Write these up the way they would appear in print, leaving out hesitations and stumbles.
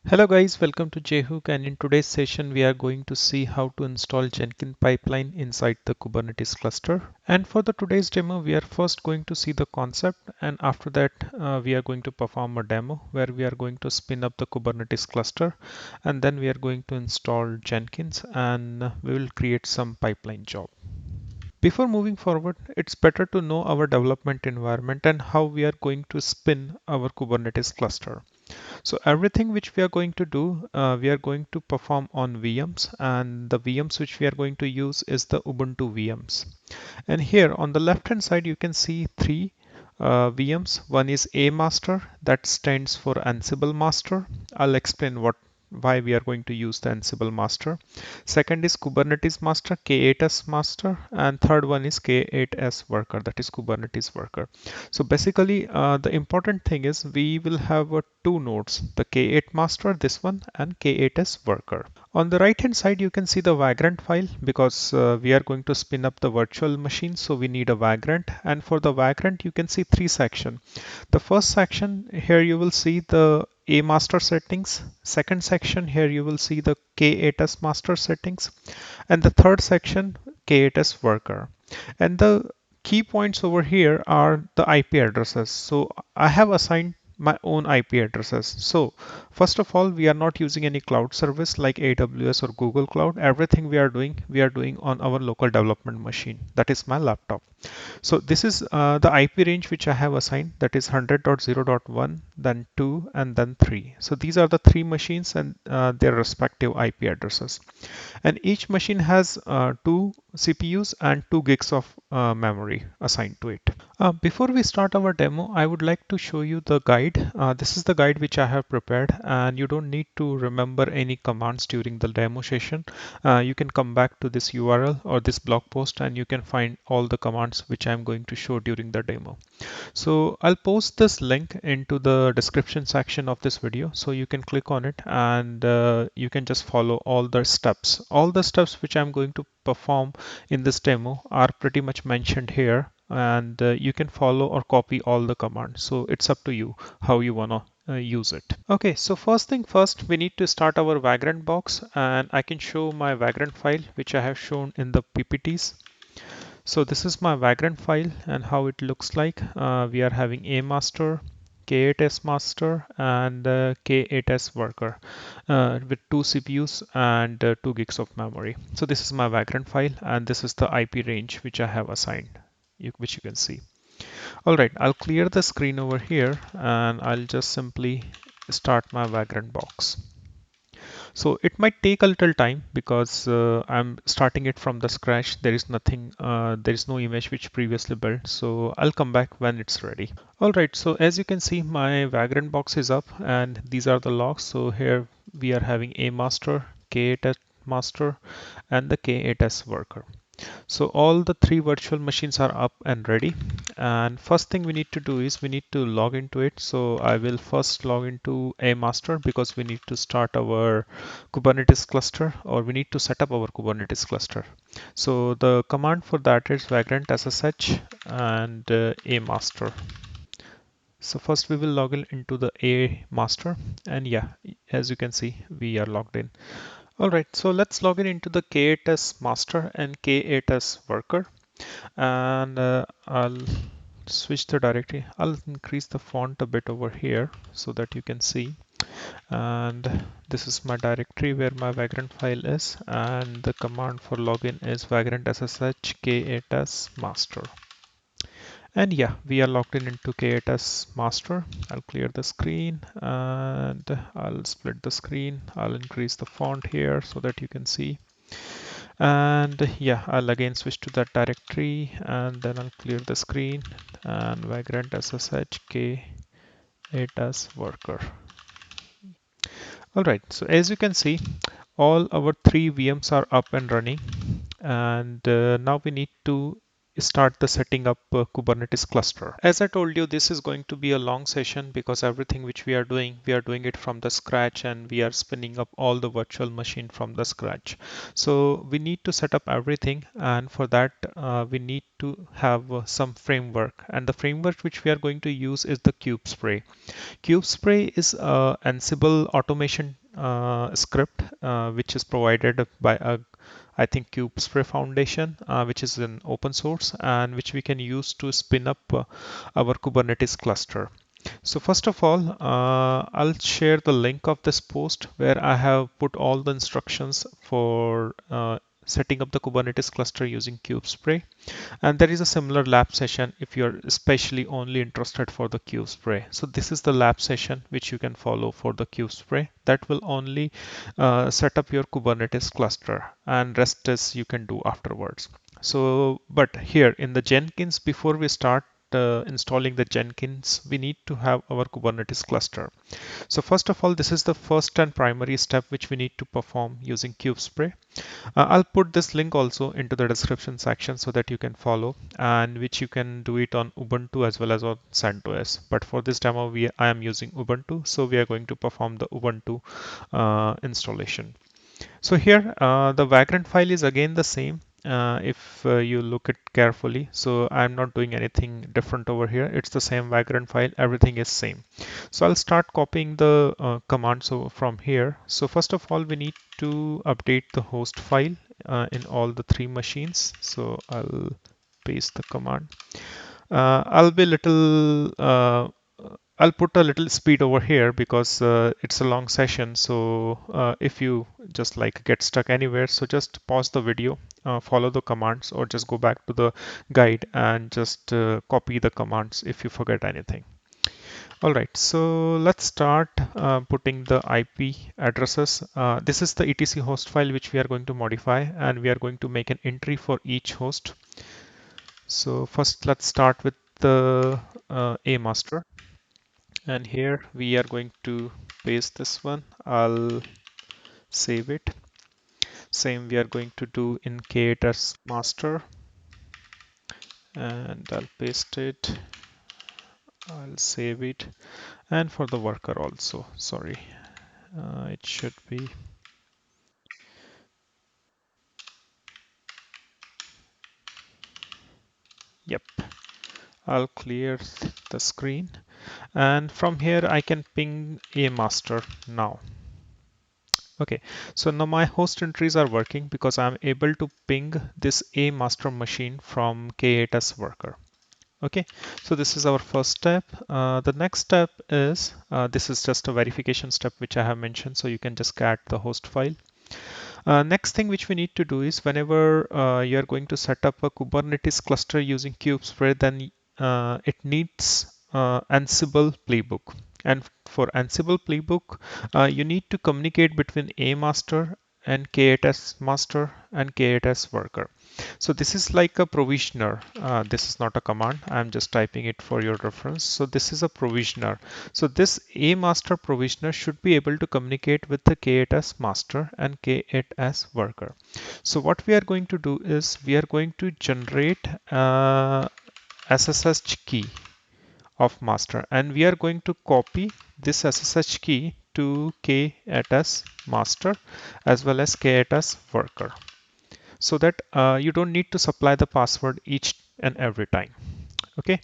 Hello guys, welcome to JHook, and in today's session we are going to see how to install Jenkins pipeline inside the Kubernetes cluster. And for the today's demo we are first going to see the concept, and after that we are going to perform a demo where we are going to spin up the Kubernetes cluster, and then we are going to install Jenkins, and we will create some pipeline job. Before moving forward, it's better to know our development environment and how we are going to spin our Kubernetes cluster. So everything which we are going to do, we are going to perform on VMs, and the VMs which we are going to use is the Ubuntu VMs. And here on the left hand side, you can see three VMs. One is A master, that stands for Ansible master. I'll explain why we are going to use the Ansible master. Second is Kubernetes master, K8s master, and third one is K8s worker, that is Kubernetes worker. So basically, the important thing is we will have two nodes, the K8 master, this one, and K8s worker. On the right hand side, you can see the vagrant file because we are going to spin up the virtual machine. So we need a vagrant. And for the vagrant, you can see three sections. The first section here, you will see the A master settings. Second section here, you will see the K8s master settings. And the third section, K8s worker. And the key points over here are the IP addresses. So I have assigned my own IP addresses. So first of all, we are not using any cloud service like AWS or Google Cloud. Everything we are doing on our local development machine. That is my laptop. So this is the IP range which I have assigned, that is 100.0.1, then 2, and then 3. So these are the three machines and their respective IP addresses. And each machine has two CPUs and 2 gigs of memory assigned to it. Before we start our demo, I would like to show you the guide. This is the guide which I have prepared, and you don't need to remember any commands during the demo session. You can come back to this URL or this blog post and you can find all the commands which I'm going to show during the demo. So I'll post this link into the description section of this video, so you can click on it and you can just follow all the steps. All the steps which I'm going to perform in this demo are pretty much mentioned here, and you can follow or copy all the commands. So it's up to you how you wanna use it. Okay, so first thing first, we need to start our vagrant box, and I can show my vagrant file which I have shown in the PPTs. So this is my vagrant file and how it looks like. We are having a master, K8s master, and K8s worker with two CPUs and 2 gigs of memory. So this is my vagrant file, and this is the IP range which I have assigned, which you can see. All right, I'll clear the screen over here and I'll just simply start my vagrant box. So it might take a little time because I'm starting it from the scratch. There is nothing, there is no image which previously built. So I'll come back when it's ready. All right, so as you can see, my vagrant box is up and these are the logs. So here we are having a master, K8s master, and the K8s worker. So all the three virtual machines are up and ready. And first thing we need to do is we need to log into it. So I will first log into a master because we need to start our Kubernetes cluster, or we need to set up our Kubernetes cluster. So the command for that is vagrant ssh and a master. So first we will log in into the a master, and yeah, as you can see, we are logged in. All right, so let's log in into the K8s master and K8s worker, and I'll switch the directory. I'll increase the font a bit over here so that you can see. And this is my directory where my vagrant file is, and the command for login is vagrant ssh K8s master. And yeah, we are logged in into K8s master. I'll clear the screen and I'll split the screen. I'll increase the font here so that you can see. And yeah, I'll again switch to that directory and then I'll clear the screen and vagrant ssh K8s worker. All right, so as you can see, all our three VMs are up and running, and now we need to start the setting up Kubernetes cluster. As I told you, this is going to be a long session because everything which we are doing it from the scratch, and we are spinning up all the virtual machine from the scratch. So we need to set up everything, and for that we need to have some framework, and the framework which we are going to use is the cubespray. Cubespray is a Ansible automation script which is provided by I think Cubespray Foundation, which is an open source and which we can use to spin up our Kubernetes cluster. So first of all, I'll share the link of this post where I have put all the instructions for setting up the Kubernetes cluster using Cubespray. And there is a similar lab session if you're especially only interested for the cubespray. So this is the lab session which you can follow for the cubespray. That will only set up your Kubernetes cluster, and rest is you can do afterwards. So, but here in the Jenkins, before we start installing the Jenkins, we need to have our Kubernetes cluster. So first of all, this is the first and primary step which we need to perform using cubespray. I'll put this link also into the description section so that you can follow, and which you can do it on Ubuntu as well as on CentOS. But for this demo, I am using Ubuntu, so we are going to perform the Ubuntu installation. So here the vagrant file is again the same. If you look it carefully, so I'm not doing anything different over here. It's the same vagrant file, everything is same. So I'll start copying the commands from here. So first of all, we need to update the host file in all the three machines. So I'll paste the command. I'll be little I'll put a little speed over here because it's a long session. So if you just like get stuck anywhere, so just pause the video, follow the commands, or just go back to the guide and just copy the commands if you forget anything. All right, so let's start putting the IP addresses. This is the etc host file which we are going to modify, and we are going to make an entry for each host. So first let's start with the A master. And here we are going to paste this one. I'll save it. Same we are going to do in K8 as master, and I'll paste it. I'll save it, and for the worker also, sorry, it should be, yep. I'll clear the screen, and from here I can ping a master now. Okay, so now my host entries are working because I'm able to ping this a master machine from K8 as worker. Okay, so this is our first step. The next step is, this is just a verification step which I have mentioned, so you can just cat the host file. Next thing which we need to do is whenever you are going to set up a Kubernetes cluster using Kubespray, then it needs Ansible playbook. And for Ansible playbook, you need to communicate between a master and K8s master and K8s worker. So this is like a provisioner. This is not a command. I'm just typing it for your reference. So this is a provisioner. So this a master provisioner should be able to communicate with the K8s master and K8s worker. So what we are going to do is we are going to generate SSH key of master, and we are going to copy this SSH key to K8s master as well as K8s worker, so that you don't need to supply the password each and every time. Okay,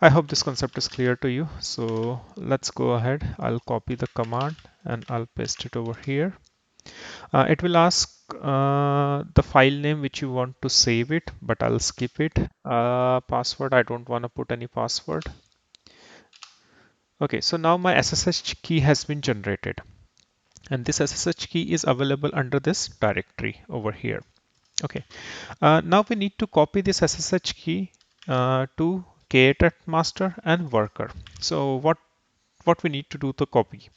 I hope this concept is clear to you. So let's go ahead. I'll copy the command and I'll paste it over here. It will ask the file name which you want to save it, but I'll skip it. Password, I don't want to put any password. Okay, so now my SSH key has been generated, and this SSH key is available under this directory over here. Okay, now we need to copy this SSH key to K8 master and worker. So what we need to do to copy?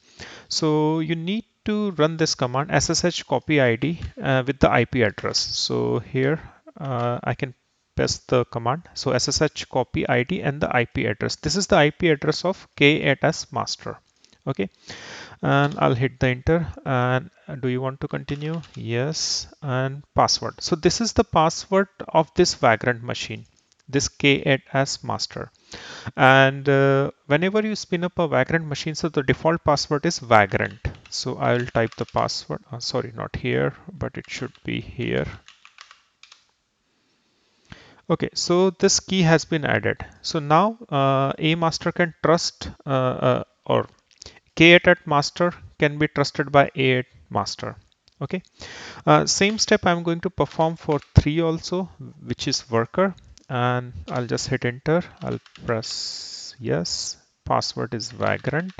So you need to run this command ssh copy id with the IP address. So here I can paste the command. So ssh copy id and the IP address. This is the IP address of K8s master. Okay, and I'll hit the enter. And do you want to continue? Yes. And password. So this is the password of this vagrant machine. this k8 as master. And whenever you spin up a vagrant machine, so the default password is vagrant. So I'll type the password, sorry, not here, but it should be here. Okay, so this key has been added. So now a master can trust or k8 at master can be trusted by a8 master. Okay, same step I'm going to perform for 3 also, which is worker, and I'll just hit enter. I'll press yes. Password is vagrant.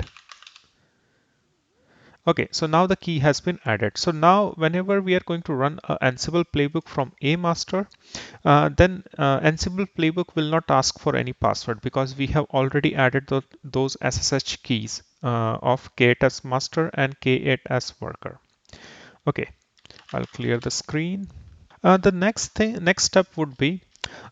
Okay, so now the key has been added. So now whenever we are going to run a Ansible playbook from a master, then Ansible playbook will not ask for any password because we have already added those SSH keys of k8 as master and k8 as worker. Okay, I'll clear the screen. The next step would be,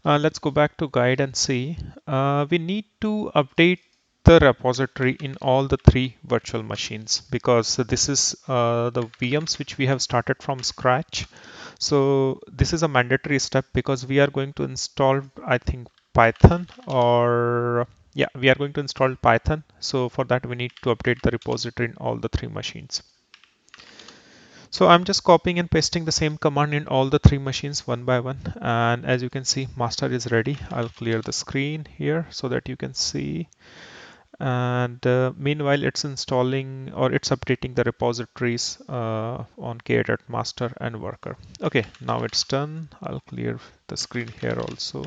let's go back to guide and see. We need to update the repository in all the 3 virtual machines because this is the VMs which we have started from scratch. So this is a mandatory step because we are going to install, I think, Python, or yeah, we are going to install Python. So for that, we need to update the repository in all the 3 machines. So I'm just copying and pasting the same command in all the 3 machines one by one. And as you can see, master is ready. I'll clear the screen here so that you can see. And meanwhile, it's installing or it's updating the repositories on k8 master and worker. Okay, now it's done. I'll clear the screen here also.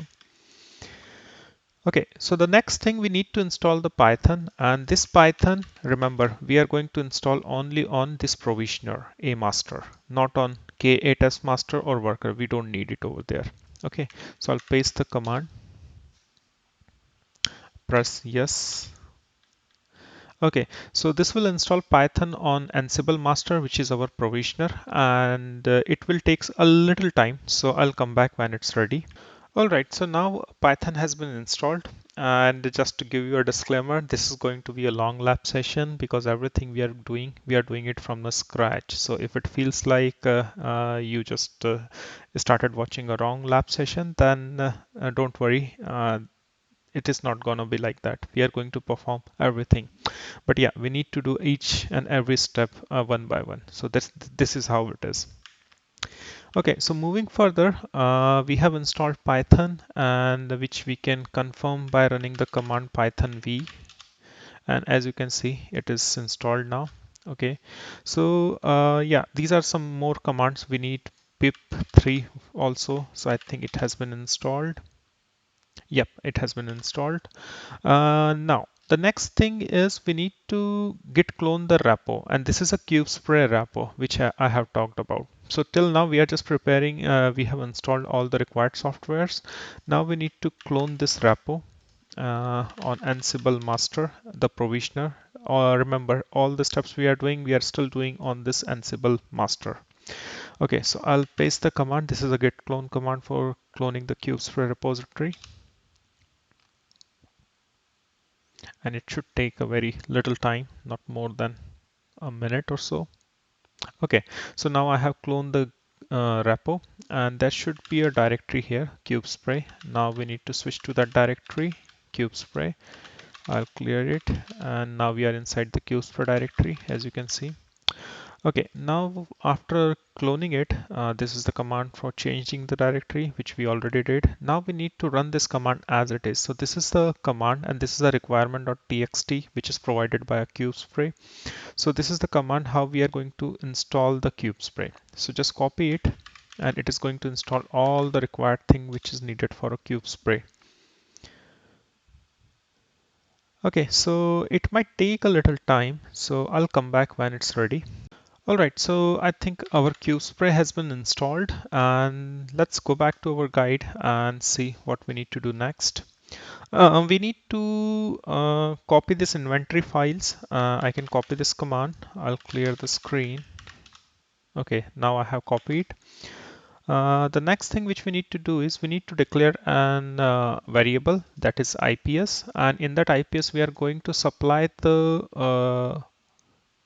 Okay, so the next thing we need to install the Python, and this Python, remember, we are going to install only on this provisioner, a master, not on k8s master or worker. We don't need it over there. Okay, so I'll paste the command, press yes. Okay, so this will install Python on Ansible master, which is our provisioner, and it will take a little time. So I'll come back when it's ready. All right, so now Python has been installed, and just to give you a disclaimer, this is going to be a long lab session because everything we are doing it from the scratch. So if it feels like you just started watching a wrong lab session, then don't worry. It is not gonna be like that. We are going to perform everything, but yeah, we need to do each and every step one by one. So this is how it is. Okay, so moving further, we have installed Python, and which we can confirm by running the command python v, and as you can see, it is installed now. Okay, so yeah, these are some more commands. We need pip3 also, so I think it has been installed. Yep, it has been installed. Now, the next thing is we need to git clone the repo, and this is a cubespray repo, which I have talked about. So till now we are just preparing, we have installed all the required softwares. Now we need to clone this repo on Ansible master, the provisioner. Remember, all the steps we are doing, we are still doing on this Ansible master. Okay, so I'll paste the command. This is a git clone command for cloning the cubespray repository. And it should take a very little time, not more than a minute or so. Okay, so now I have cloned the repo, and there should be a directory here, cubespray. Now we need to switch to that directory, cubespray. I'll clear it, and now we are inside the cubespray directory, as you can see. Okay, now after cloning it, this is the command for changing the directory, which we already did. Now we need to run this command as it is. So this is the command, and this is a requirement.txt, which is provided by a cubespray. So this is the command how we are going to install the cubespray. So just copy it, and it is going to install all the required thing which is needed for a cubespray. Okay, so it might take a little time, so I'll come back when it's ready. All right, so I think our cubespray has been installed, and let's go back to our guide and see what we need to do next. We need to copy this inventory files. I can copy this command. I'll clear the screen. Okay, now I have copied. The next thing which we need to do is we need to declare an variable, that is IPS, and in that IPS we are going to supply the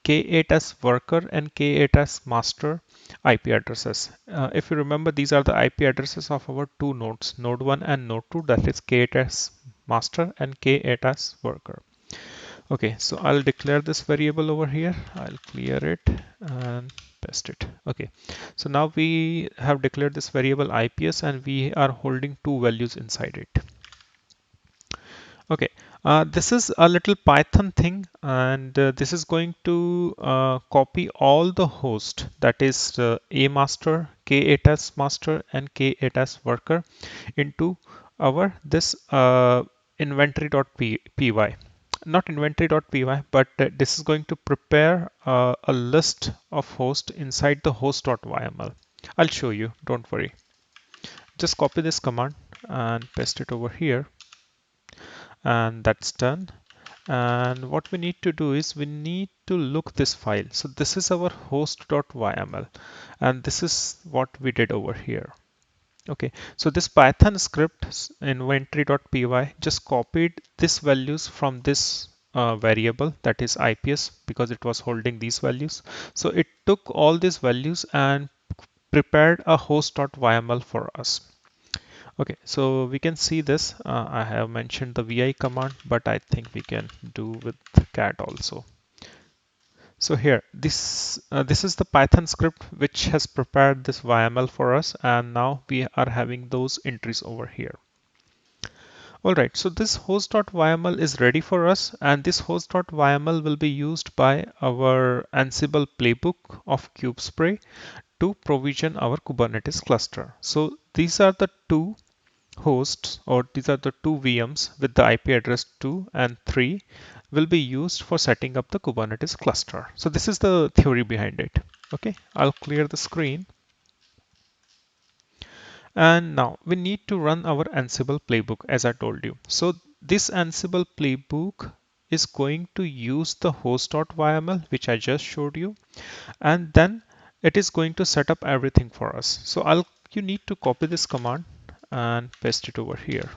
K8 as worker and K8 as master IP addresses. If you remember, these are the IP addresses of our two nodes, node 1 and node 2, that is K8 as master and K8 as worker. Okay, so I'll declare this variable over here. I'll clear it and paste it. Okay, so now we have declared this variable IPS and we are holding two values inside it. Okay, this is a little Python thing, and this is going to copy all the host, that is A master, K8s master, and K8s worker into our this inventory.py. Not inventory.py, but this is going to prepare a list of hosts inside the host.yml. I'll show you, don't worry. Just copy this command and paste it over here, and that's done. And what we need to do is we need to look this file. So this is our host.yml, and this is what we did over here. Okay, so this Python script inventory.py just copied this values from this variable, that is IPS, because it was holding these values. So it took all these values and prepared a host.yml for us. Okay, so we can see this. I have mentioned the vi command, but I think we can do with cat also. So here, this is the Python script which has prepared this YML for us, and now we are having those entries over here. All right, so this host.yml is ready for us, and this host.yml will be used by our Ansible playbook of cubespray to provision our Kubernetes cluster. So these are the two hosts, or these are the two VMs with the IP address 2 and 3 will be used for setting up the Kubernetes cluster. So this is the theory behind it. Okay, I'll clear the screen. And now we need to run our Ansible playbook, as I told you. So this Ansible playbook is going to use the host.yml, which I just showed you, and then it is going to set up everything for us. So you need to copy this command and paste it over here.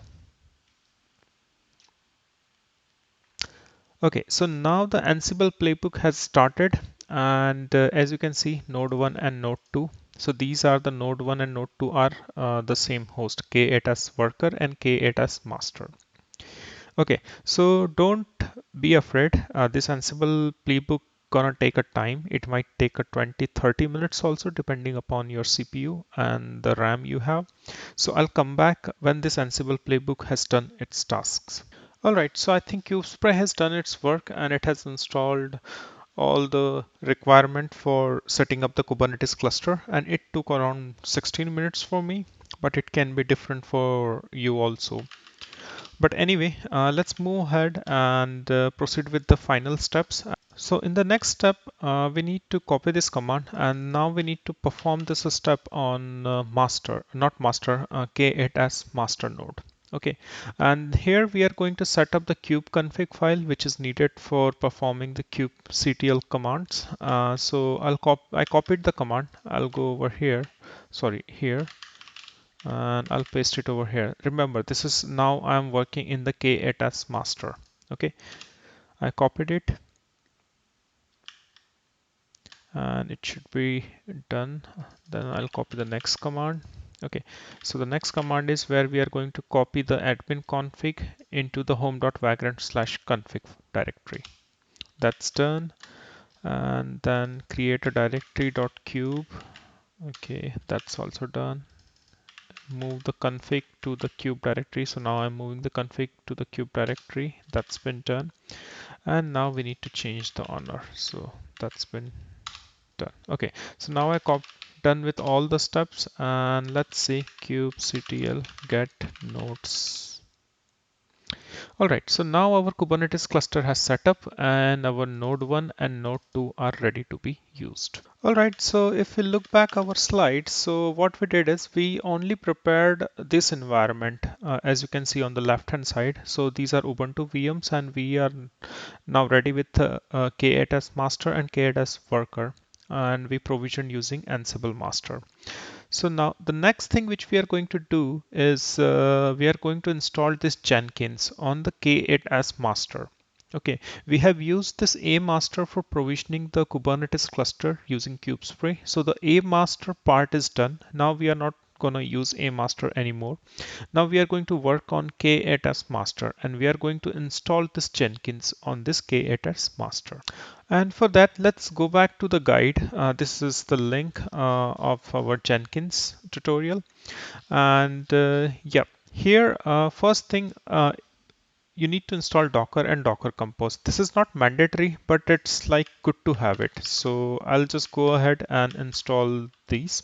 Okay, so now the Ansible playbook has started, and as you can see, node 1 and node 2. So these are the node 1 and node 2 are the same host, K8 as worker and K8 as master. Okay, so don't be afraid. This Ansible playbook gonna take a time. It might take a 20-30 minutes also, depending upon your CPU and the RAM you have. So I'll come back when this Ansible playbook has done its tasks. All right, so I think cubespray has done its work and it has installed all the requirement for setting up the Kubernetes cluster, and it took around 16 minutes for me, but it can be different for you also. But anyway, let's move ahead and proceed with the final steps. So in the next step, we need to copy this command, and now we need to perform this step on K8 as master node. Okay, and here we are going to set up the kubeconfig file, which is needed for performing the kubectl commands. So I copied the command. I'll go over here, sorry, here, and I'll paste it over here. Remember, this is now I'm working in the K8 as master. Okay, I copied it and it should be done. Then I'll copy the next command. Okay, so the next command is where we are going to copy the admin config into the home.vagrant/config directory. That's done. And then create a directory.cube. Okay, that's also done. Move the config to the cube directory. So now I'm moving the config to the cube directory. That's been done. And now we need to change the owner. So that's been done. Okay, so now done with all the steps, and let's see kubectl get nodes. All right, so now our Kubernetes cluster has set up and our node 1 and node 2 are ready to be used. All right, so if we look back our slides, so what we did is we only prepared this environment, as you can see on the left hand side. So these are Ubuntu VMs, and we are now ready with K8 as master and K8 as worker, and we provision using Ansible master. So now the next thing which we are going to do is we are going to install this Jenkins on the K8 as master. Okay, we have used this A master for provisioning the Kubernetes cluster using cubespray. So the A master part is done. Now we are not going to use A master anymore. Now we are going to work on K8 as master, and we are going to install this Jenkins on this K8 as master. And for that, let's go back to the guide. This is the link of our Jenkins tutorial. And yeah, here, first thing, you need to install Docker and Docker Compose. This is not mandatory, but it's like good to have it. So I'll just go ahead and install these.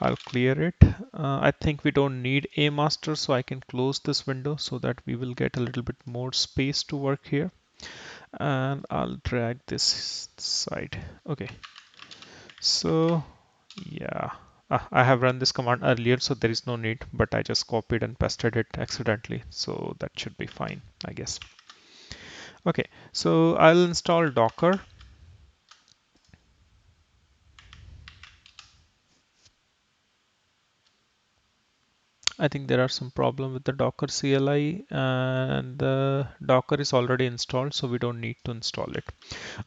I'll clear it. I think we don't need a master, so I can close this window so that we will get a little bit more space to work here. And I'll drag this side. Okay, so yeah. I have run this command earlier, so there is no need, but I just copied and pasted it accidentally, so that should be fine, I guess. Okay, so I'll install Docker. I think there are some problem with the Docker CLI, and the Docker is already installed, so we don't need to install it.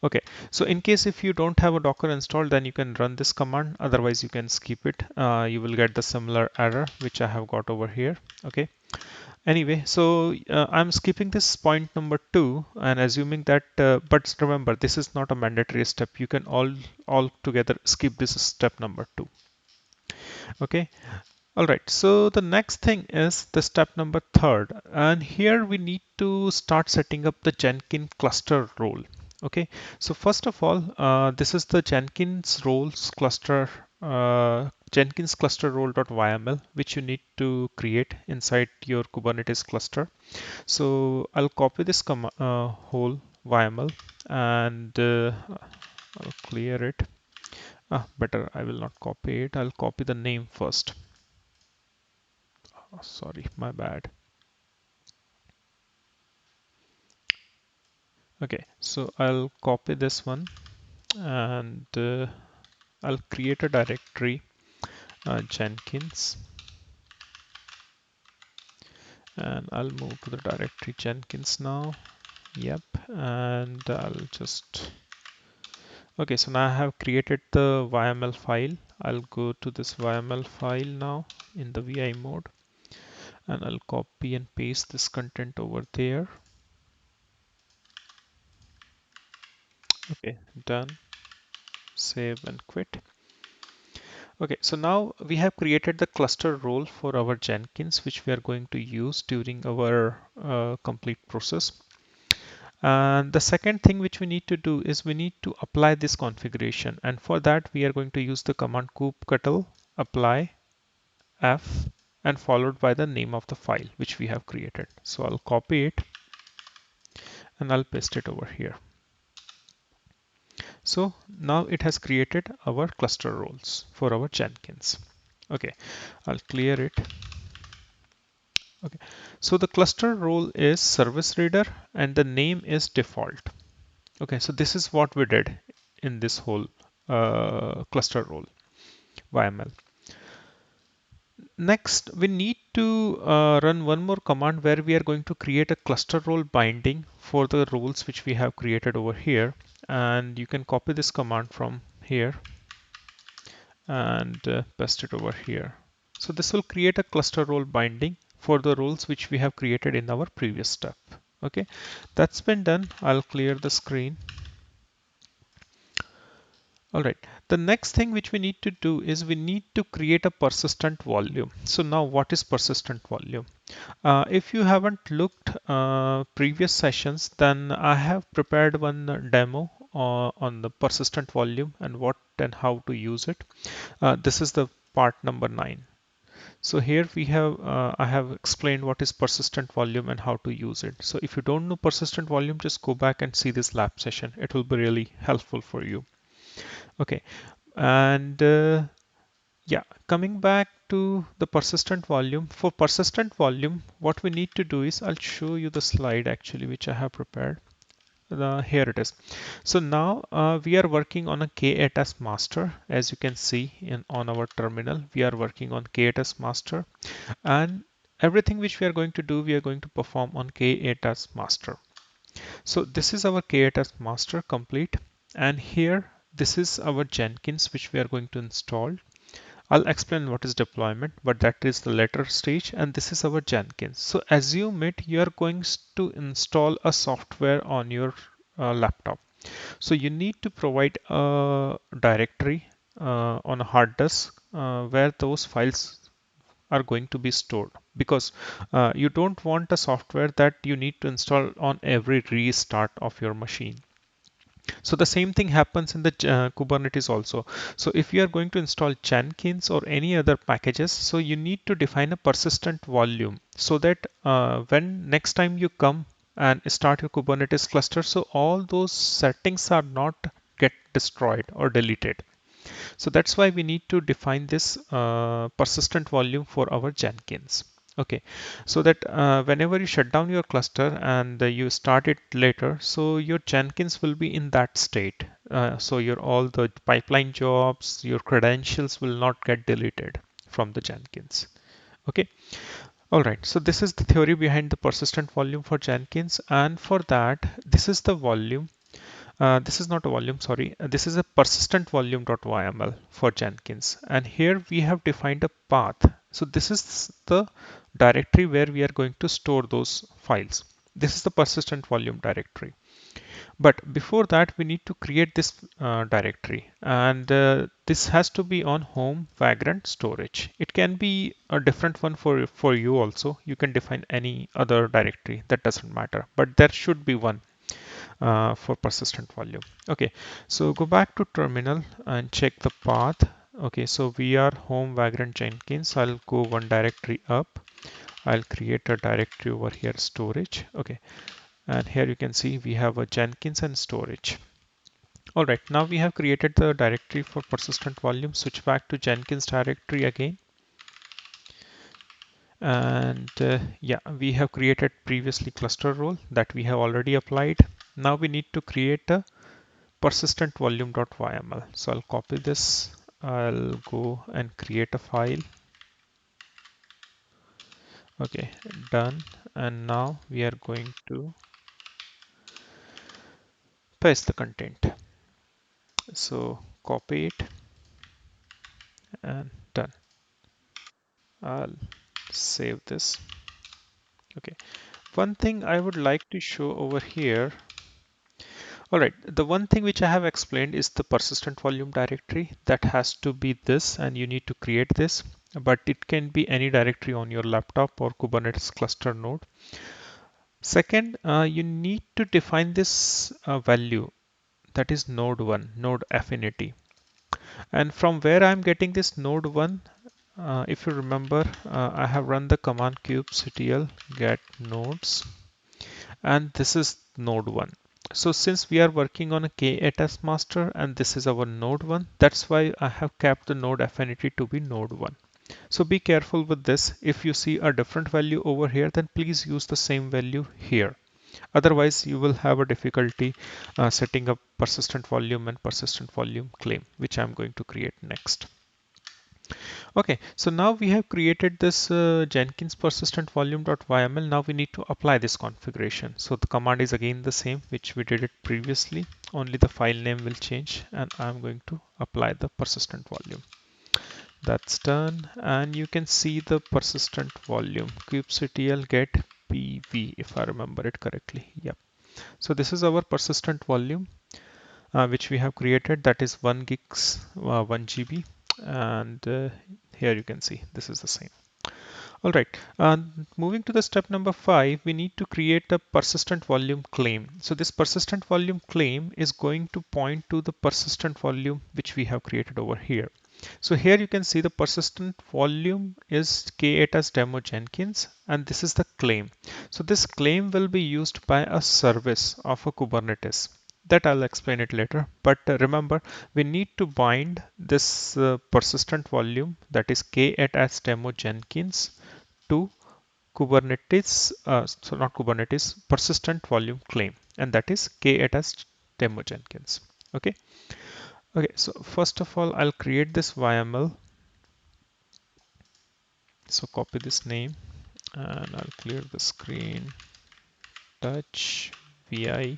Okay, so in case if you don't have a Docker installed, then you can run this command. Otherwise, you can skip it. You will get the similar error which I have got over here. Okay. Anyway, so I'm skipping this point number 2 and assuming that, but remember, this is not a mandatory step. You can all together skip this step number 2. Okay. All right, so the next thing is the step number 3rd, and here we need to start setting up the Jenkins cluster role. Okay, so first of all, this is the Jenkins roles cluster, Jenkins cluster role.yml, which you need to create inside your Kubernetes cluster. So I'll copy this whole YML and I'll clear it. Better, I will not copy it. I'll copy the name first. Oh, sorry, my bad. Okay, so I'll copy this one and I'll create a directory, Jenkins, and I'll move to the directory Jenkins now. Yep, and I'll just, okay, so now I have created the YML file. I'll go to this YML file now in the VI mode, and I'll copy and paste this content over there. Okay, done. Save and quit. Okay, so now we have created the cluster role for our Jenkins, which we are going to use during our complete process. And the second thing which we need to do is we need to apply this configuration. And for that, we are going to use the command kubectl apply f and followed by the name of the file which we have created. So I'll copy it and I'll paste it over here. So now it has created our cluster roles for our Jenkins. Okay, I'll clear it. Okay, so the cluster role is service reader and the name is default. Okay, so this is what we did in this whole cluster role YML. Next, we need to run one more command where we are going to create a cluster role binding for the roles which we have created over here. And you can copy this command from here and paste it over here. So this will create a cluster role binding for the roles which we have created in our previous step. Okay, that's been done. I'll clear the screen. All right, the next thing which we need to do is we need to create a persistent volume. So now what is persistent volume? If you haven't looked previous sessions, then I have prepared one demo on the persistent volume and what and how to use it. This is the part number 9. So here we have, I have explained what is persistent volume and how to use it. So if you don't know persistent volume, just go back and see this lab session. It will be really helpful for you. Okay, and yeah, coming back to the persistent volume. For persistent volume, what we need to do is, I'll show you the slide actually, which I have prepared. Here it is. So now we are working on a K8 as master. As you can see on our terminal, we are working on K8 as master, and everything which we are going to do, we are going to perform on K8 as master. So this is our K8s master complete. And here, this is our Jenkins, which we are going to install. I'll explain what is deployment, but that is the later stage. And this is our Jenkins. So assume it, you are going to install a software on your laptop. So you need to provide a directory on a hard disk where those files are going to be stored, because you don't want a software that you need to install on every restart of your machine. So the same thing happens in the Kubernetes also. So if you are going to install Jenkins or any other packages, so you need to define a persistent volume so that when next time you come and start your Kubernetes cluster, so all those settings are not get destroyed or deleted. So that's why we need to define this persistent volume for our Jenkins. Okay, so that whenever you shut down your cluster and you start it later, so your Jenkins will be in that state. So your all the pipeline jobs, your credentials will not get deleted from the Jenkins. Okay, all right. So this is the theory behind the persistent volume for Jenkins, and for that, this is the volume. This is not a volume, sorry. This is a persistent volume.yml for Jenkins. And here we have defined a path. So this is the directory where we are going to store those files. This is the persistent volume directory. But before that, we need to create this directory. And this has to be on home vagrant storage. It can be a different one for you also. You can define any other directory. That doesn't matter. But there should be one for persistent volume. Okay, so go back to terminal and check the path. Okay, so we are home vagrant Jenkins. I'll go one directory up. I'll create a directory over here, storage. Okay, and here you can see we have a Jenkins and storage. All right, now we have created the directory for persistent volume. Switch back to Jenkins directory again. And yeah, we have created previously cluster role that we have already applied. Now we need to create a persistent volume.yml. So I'll copy this. I'll go and create a file. Okay, done. And now we are going to paste the content. So copy it and done. I'll save this. Okay. One thing I would like to show over here. All right, the one thing which I have explained is the persistent volume directory. That has to be this, and you need to create this, but it can be any directory on your laptop or Kubernetes cluster node. Second, you need to define this value, that is node 1, node affinity. And from where I'm getting this node 1, if you remember, I have run the command kubectl get nodes, and this is node 1. So since we are working on a K8s master and this is our node 1, that's why I have kept the node affinity to be node 1. So be careful with this. If you see a different value over here, then please use the same value here. Otherwise, you will have a difficulty setting up persistent volume and persistent volume claim, which I'm going to create next. Okay, so now we have created this Jenkins persistent volume.yml. Now we need to apply this configuration. So the command is again the same, which we did it previously. Only the file name will change, and I'm going to apply the persistent volume. That's done, and you can see the persistent volume kubectl get pv, if I remember it correctly. Yep. So this is our persistent volume which we have created, that is 1 gigs 1 GB, and here you can see this is the same. All right, moving to the step number 5, we need to create a persistent volume claim. So this persistent volume claim is going to point to the persistent volume which we have created over here. So here you can see the persistent volume is K8s demo Jenkins, and this is the claim. So this claim will be used by a service of a Kubernetes. That I'll explain it later. But remember, we need to bind this persistent volume, that is K8s demo Jenkins, to Kubernetes, so not Kubernetes, persistent volume claim, and that is K8s demo Jenkins. Okay. Okay, so first of all, I'll create this YML. So copy this name and I'll clear the screen, touch, vi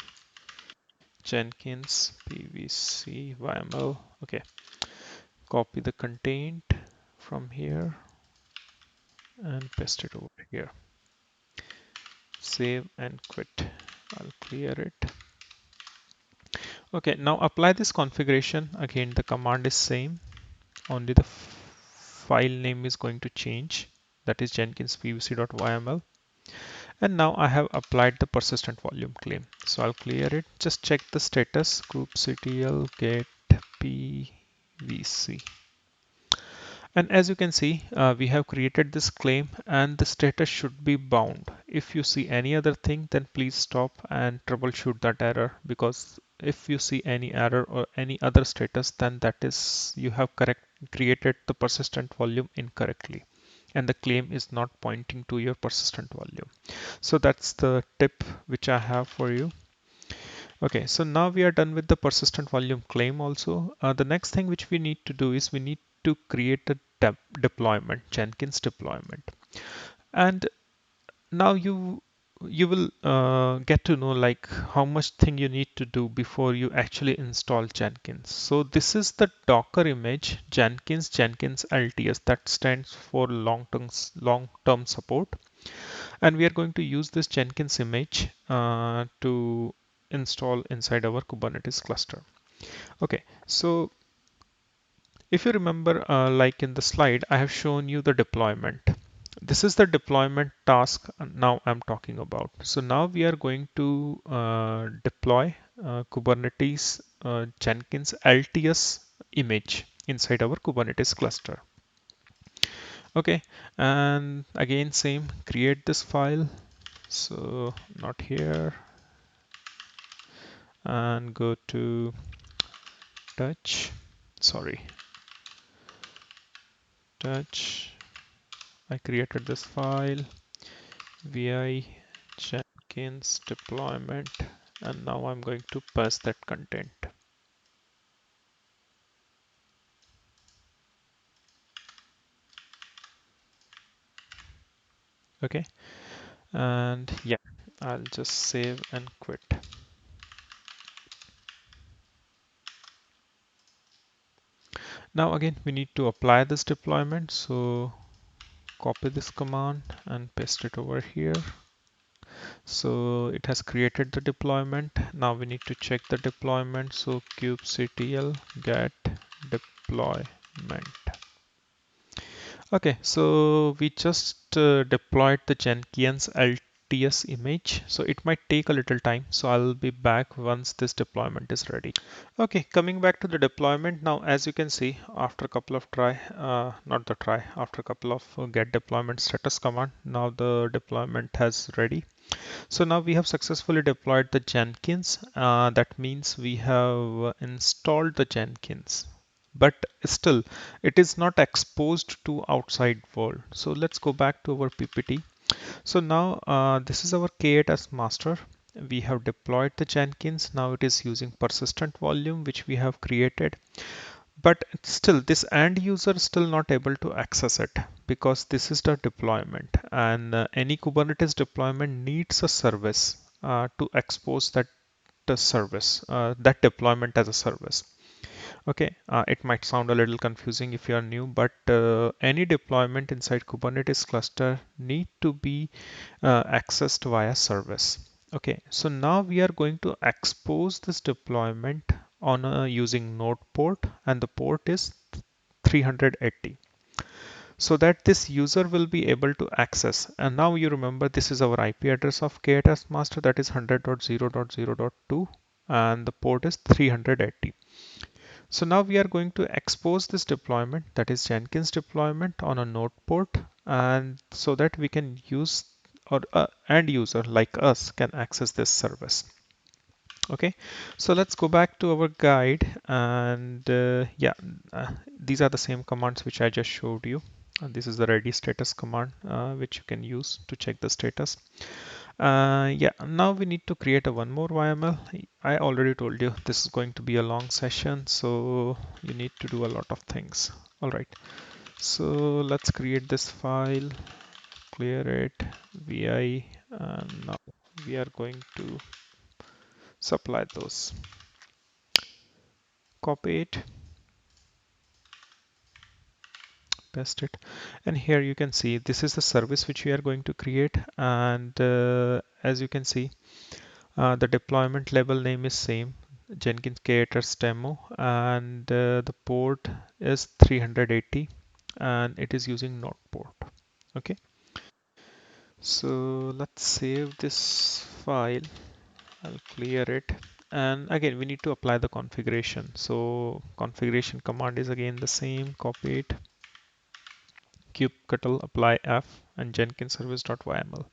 Jenkins pvc YML. Okay, copy the content from here and paste it over here. Save and quit. I'll clear it. Okay, now apply this configuration. Again, the command is same, only the file name is going to change. That is Jenkins pvc.yml. And now I have applied the persistent volume claim. So I'll clear it. Just check the status, kubectl get pvc. And as you can see, we have created this claim and the status should be bound. If you see any other thing, then please stop and troubleshoot that error, because if you see any error or any other status, then that is you have created the persistent volume incorrectly and the claim is not pointing to your persistent volume. So that's the tip which I have for you. Okay, so now we are done with the persistent volume claim also. The next thing which we need to do is we need to create a deployment, Jenkins deployment. And now you will get to know like how much thing you need to do before you actually install Jenkins. So this is the Docker image, Jenkins LTS, that stands for long-term support. And we are going to use this Jenkins image to install inside our Kubernetes cluster. Okay, so if you remember, like in the slide, I have shown you the deployment. This is the deployment task now I'm talking about. So now we are going to deploy Kubernetes Jenkins LTS image inside our Kubernetes cluster. Okay, and again, same, create this file. So not here, and go to touch, sorry, touch. I created this file, vi Jenkins deployment, and now I'm going to pass that content. Okay, and yeah, I'll just save and quit. Now again, we need to apply this deployment. So copy this command and paste it over here. So it has created the deployment. Now we need to check the deployment. So kubectl get deployment. Okay, so we just deployed the Jenkins LTS image. So it might take a little time. So I'll be back once this deployment is ready. Okay, coming back to the deployment now, as you can see, after a couple of after a couple of get deployment status command, now the deployment has ready. So now we have successfully deployed the Jenkins. That means we have installed the Jenkins, but still it is not exposed to outside world. So let's go back to our PPT. So now this is our K8 as master. We have deployed the Jenkins. Now it is using persistent volume, which we have created. But still, this end user is still not able to access it because this is the deployment. And any Kubernetes deployment needs a service to expose that service, that deployment as a service. Okay, it might sound a little confusing if you are new, but any deployment inside Kubernetes cluster need to be accessed via service. Okay, so now we are going to expose this deployment on using Nodeport, and the port is 380, so that this user will be able to access. And now you remember this is our IP address of K8s master, that is 100.0.0.2, and the port is 380. So now we are going to expose this deployment, that is Jenkins deployment, on a node port, and so that we can use, or end user like us can access this service. Okay, so let's go back to our guide, and these are the same commands which I just showed you. And this is the ready status command which you can use to check the status. Yeah, now we need to create a one more YML. I already told you this is going to be a long session, so you need to do a lot of things. All right, so let's create this file, clear it, vi, and now we are going to Supply those, copy it, paste it, and here you can see this is the service which we are going to create. And as you can see, the deployment label name is same, Jenkins creators demo, and the port is 380, and it is using Nodeport. Okay, so let's save this file. I'll clear it. And again, we need to apply the configuration. So configuration command is again the same, copy it, kubectl apply f and jenkins service.yml.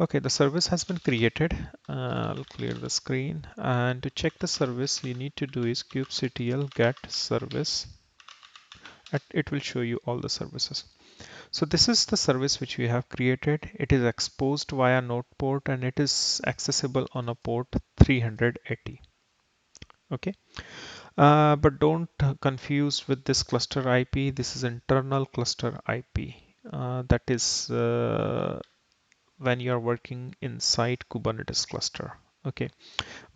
Okay, the service has been created. I'll clear the screen. And to check the service, you need to do is kubectl get service. It will show you all the services. So this is the service which we have created. It is exposed via Nodeport and it is accessible on a port 380. Okay, but don't confuse with this cluster IP. This is internal cluster IP. That is when you are working inside Kubernetes cluster. Okay,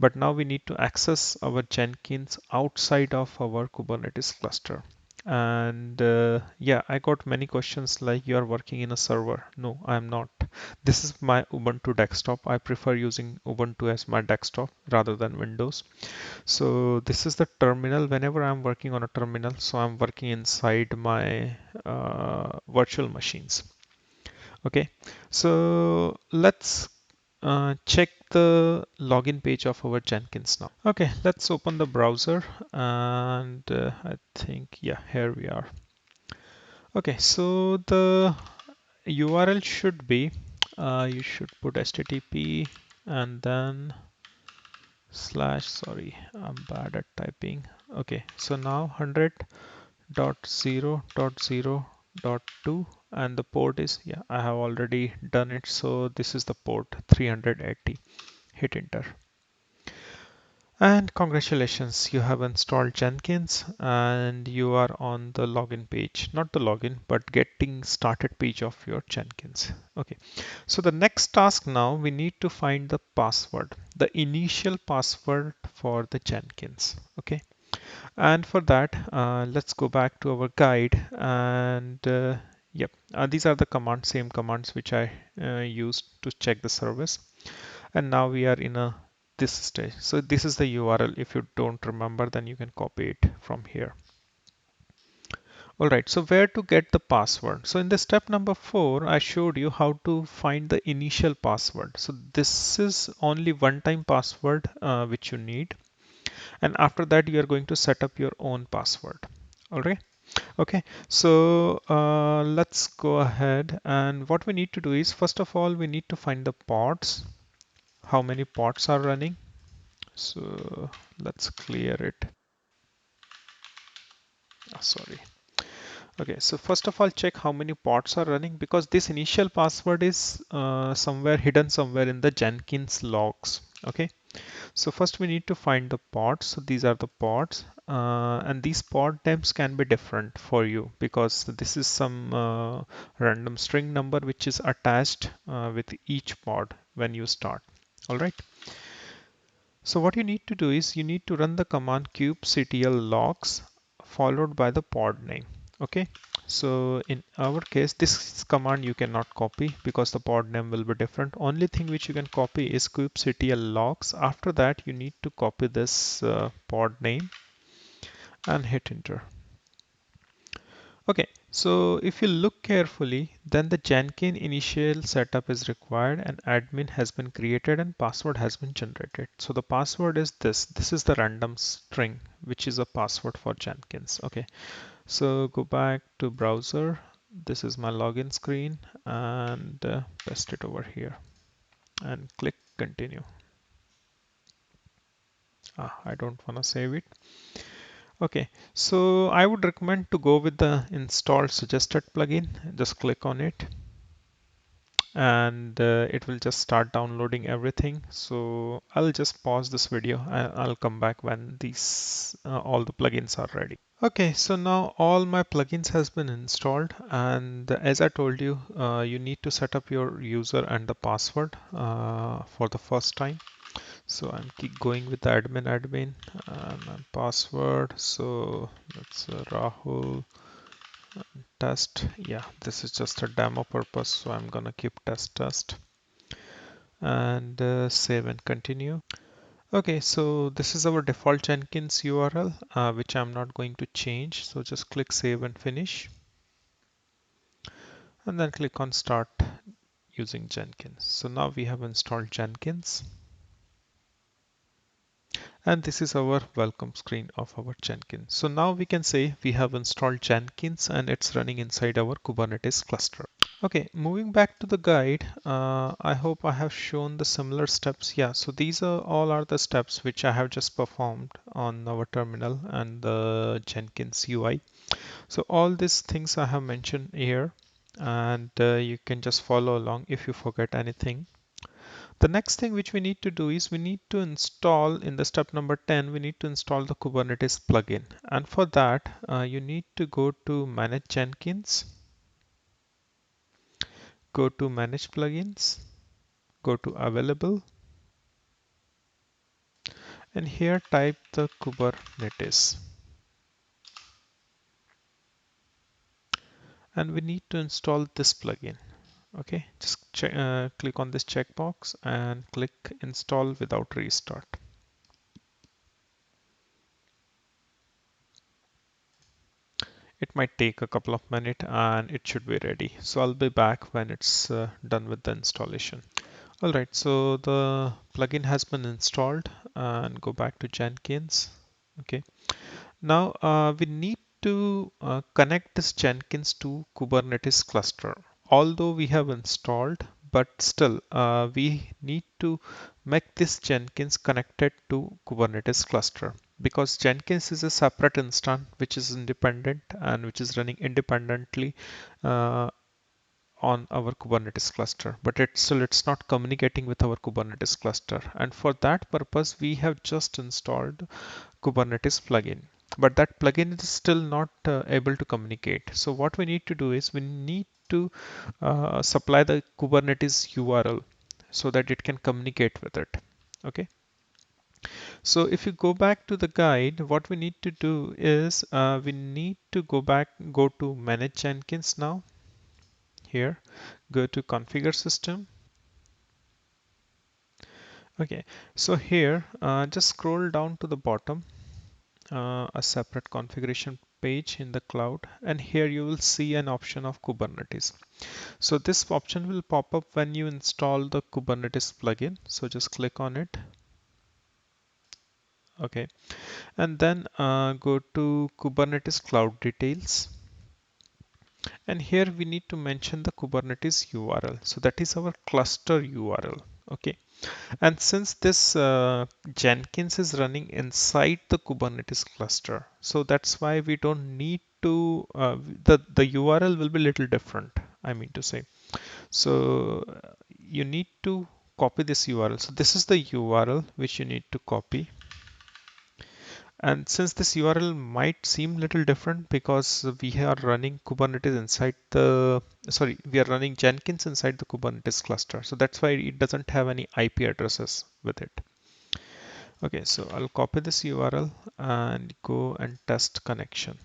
but now we need to access our Jenkins outside of our Kubernetes cluster. And yeah, I got many questions like you are working in a server. No, I'm not. This is my Ubuntu desktop. I prefer using Ubuntu as my desktop rather than Windows. So this is the terminal. Whenever I'm working on a terminal, so I'm working inside my virtual machines. Okay, so let's check the login page of our Jenkins now. Okay, let's open the browser and I think, yeah, here we are. Okay, so the URL should be, you should put HTTP and then slash, sorry, I'm bad at typing. Okay, so now 100.0.0.2 and the port is, yeah, I have already done it. So this is the port 380. Hit enter. And congratulations, you have installed Jenkins and you are on the login page, not the login, but getting started page of your Jenkins. Okay, so the next task now, we need to find the password, the initial password for the Jenkins. Okay, and for that, let's go back to our guide and yep, these are the commands, same commands which I used to check the service. And now we are in a this stage. So this is the URL. If you don't remember, then you can copy it from here. All right, so where to get the password? So in the step number 4, I showed you how to find the initial password. So this is only one-time password which you need. And after that, you are going to set up your own password. All right. Okay, so let's go ahead. And what we need to do is, first of all, we need to find the pods, how many pods are running. So let's clear it. Sorry. Okay, so first of all, check how many pods are running because this initial password is somewhere hidden somewhere in the Jenkins logs. Okay, so first we need to find the pods. So these are the pods, and these pod names can be different for you because this is some random string number which is attached with each pod when you start. All right. So what you need to do is you need to run the command kubectl logs followed by the pod name. Okay. So in our case, this command you cannot copy because the pod name will be different. Only thing which you can copy is kubectl logs. After that, you need to copy this pod name and hit enter. Okay, so if you look carefully, then the Jenkins initial setup is required and admin has been created and password has been generated. So the password is this. This is the random string, which is a password for Jenkins. Okay, so go back to browser. This is my login screen and paste it over here and click continue. I don't want to save it. Okay, so I would recommend to go with the install suggested plugin. Just click on it and it will just start downloading everything. So I'll just pause this video and I'll come back when these all the plugins are ready. Okay, so now all my plugins has been installed and as I told you, you need to set up your user and the password for the first time. So I'm keep going with the admin and my password. So that's Rahul test. Yeah, this is just a demo purpose, so I'm gonna keep test and save and continue. Okay, so this is our default Jenkins URL, which I'm not going to change. So just click save and finish, and then click on start using Jenkins. So now we have installed Jenkins, and this is our welcome screen of our Jenkins. So now we can say we have installed Jenkins and it's running inside our Kubernetes cluster. Okay, moving back to the guide, I hope I have shown the similar steps. Yeah, so these are all are the steps which I have just performed on our terminal and the Jenkins UI. So all these things I have mentioned here, and you can just follow along if you forget anything. The next thing which we need to do is we need to install in the step number 10, we need to install the Kubernetes plugin. And for that, you need to go to Manage Jenkins, go to Manage Plugins, go to Available, and here type the Kubernetes. And we need to install this plugin. Okay, just click on this checkbox and click Install without restart. It might take a couple of minutes and it should be ready. So I'll be back when it's done with the installation. All right, so the plugin has been installed and go back to Jenkins. Okay, now we need to connect this Jenkins to Kubernetes cluster. Although we have installed, but still we need to make this Jenkins connected to Kubernetes cluster, because Jenkins is a separate instance which is independent and which is running independently uh, on our Kubernetes cluster, but it's not communicating with our Kubernetes cluster. And for that purpose, we have just installed Kubernetes plugin. But that plugin is still not able to communicate. So what we need to do is we need to supply the Kubernetes URL so that it can communicate with it. Okay. So if you go back to the guide, what we need to do is we need to go to Manage Jenkins now. Here, go to Configure System. Okay, so here, just scroll down to the bottom, a separate configuration page in the cloud, and here you will see an option of Kubernetes. So this option will pop up when you install the Kubernetes plugin. So just click on it. Okay, and then go to Kubernetes Cloud Details. And here we need to mention the Kubernetes URL. So that is our cluster URL. Okay. And since this Jenkins is running inside the Kubernetes cluster, so that's why we don't need to, the URL will be a little different, I mean to say. So you need to copy this URL. So this is the URL which you need to copy. And since this URL might seem little different because we are running Kubernetes inside the, sorry, we are running Jenkins inside the Kubernetes cluster. So that's why it doesn't have any IP addresses with it. Okay, so I'll copy this URL and go and test connection.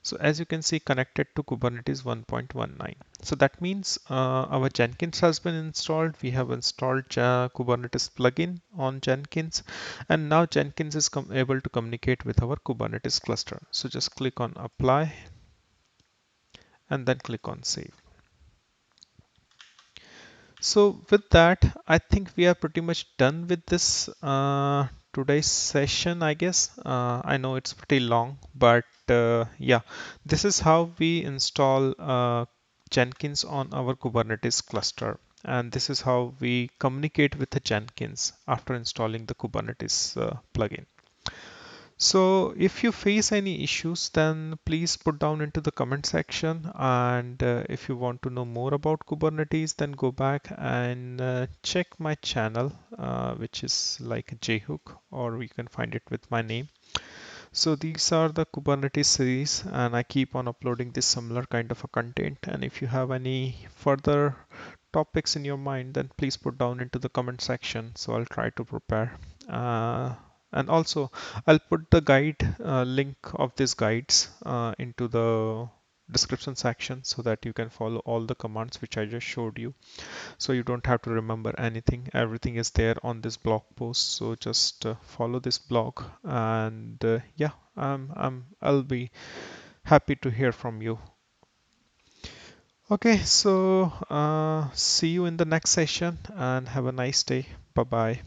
So as you can see, connected to Kubernetes 1.19. So that means our Jenkins has been installed. We have installed Kubernetes plugin on Jenkins, and now Jenkins is able to communicate with our Kubernetes cluster. So just click on apply and then click on save. So with that, I think we are pretty much done with this today's session, I guess. I know it's pretty long, but yeah, this is how we install Jenkins on our Kubernetes cluster. And this is how we communicate with the Jenkins after installing the Kubernetes plugin. So if you face any issues, then please put down into the comment section. And if you want to know more about Kubernetes, then go back and check my channel, which is like JHook, or you can find it with my name. So these are the Kubernetes series, and I keep on uploading this similar kind of a content. And if you have any further topics in your mind, then please put down into the comment section. So I'll try to prepare. Uh, and also, I'll put the guide link of these guides into the description section so that you can follow all the commands which I just showed you. So you don't have to remember anything. Everything is there on this blog post. So just follow this blog, and yeah, I'll be happy to hear from you. Okay, so see you in the next session and have a nice day. Bye bye.